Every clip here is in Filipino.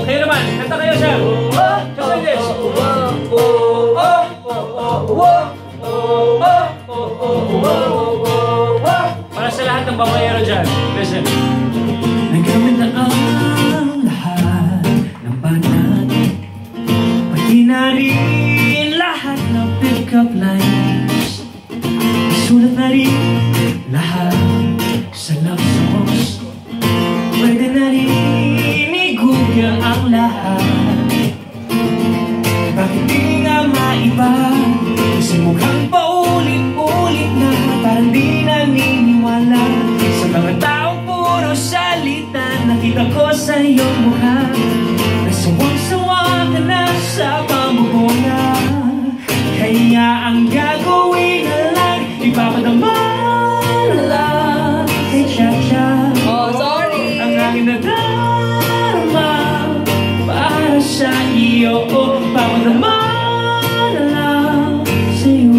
Kayo naman, kanta kayo siya. Just like this. Para sa lahat ng babayero dyan. Listen. Nagamit na ang lahat ng banat, pati na rin lahat ng pick-up lines. Sulat na rin lahat sa love songs. Pwede na rin i-google ang lahat. Bakit di nga maiba? Kasi mukhang paulit-ulit na, parang di naniniwala sa mga taong puro salita. Nakita ko sa iyong mukha, nasawang-sawa ka na sa pamumuha. Kaya ang gagawin na lang, ipapadama na lang kay Chacha. Oh, sorry! Ang aking nadarama para sa iyo, papadama na lang sa'yo.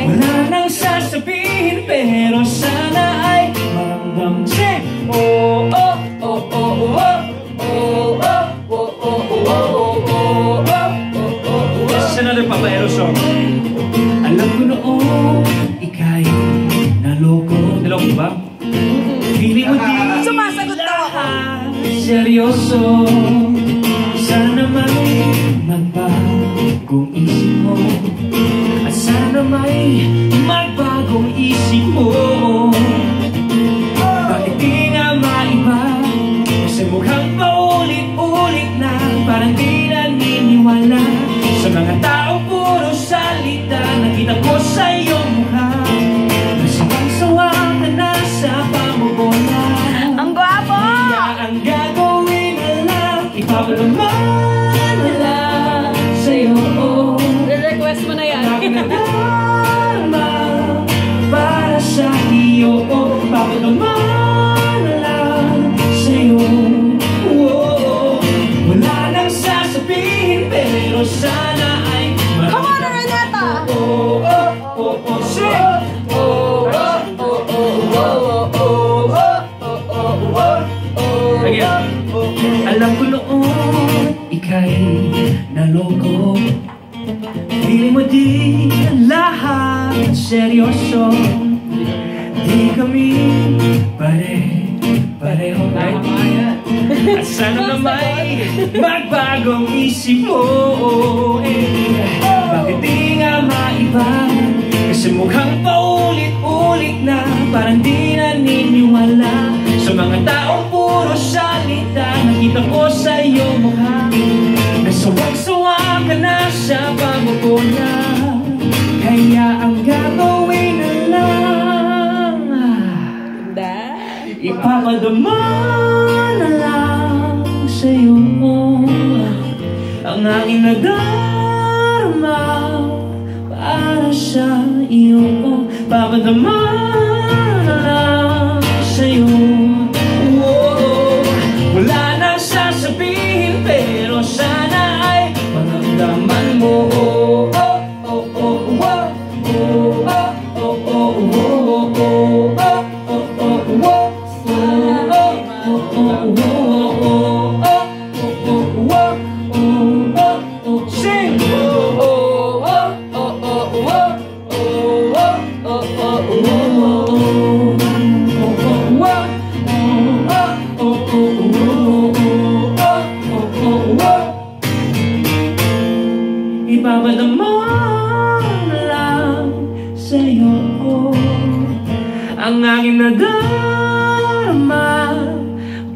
Wala nang sasabihin, pero sana ay maramdam. Say, oh, oh, oh, oh, oh, oh, oh, oh, oh, oh, oh. This is another babayero song. Alam ko noon, ika'y naloko. Naloko ba? Feeling mo di Sumasagot daw ako. seryoso. Sana may magbagong isip mo, at sana may magbagong isip mo. Bakit di nga maiba? Kasi mukhang paulit-ulit na, parang di naniniwala sa mga taong puro salita. Nakita ko sa iyong mukha, nasawang-sawa ka na sa pamumuha. Ang gwapo! Kaya ang gagawin na lang, ipapadama na lang sa'yo. Re-request mo na yan. Aking nadarama para sa iyo, papadama na lang sa'yo. Wala nang sasabihin, pero sana ay Come on, Renata! oh, oh, oh, oh, sing! Oh, oh, oh, oh, oh, oh, oh, oh, oh. Again. Alam ko noon, ika'y naloko. Feeling mo di lahat seryoso. Di kami pareho. At sana na may magbagong isip mo. Bakit di nga maiba? Kasi mukhang paulit-ulit na, parang di naniniwala sa mga taong puro salita. Nakita ko sa iyong mukha, nasawag-sawa ka na sa pamumuha. Kaya ang gagawin na lang, ipapadama na lang sa'yo ang aking nadarama para sa iyo. Papadama na lang sa'yo. Wala nang sasabihin, pero sana ay maramdaman mo. Sing! Ipapadama na lang sa'yo ang aking nadarama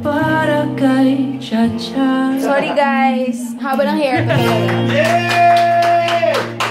para kay Chacha. Sorry guys, haba ng hair ko. Yeah!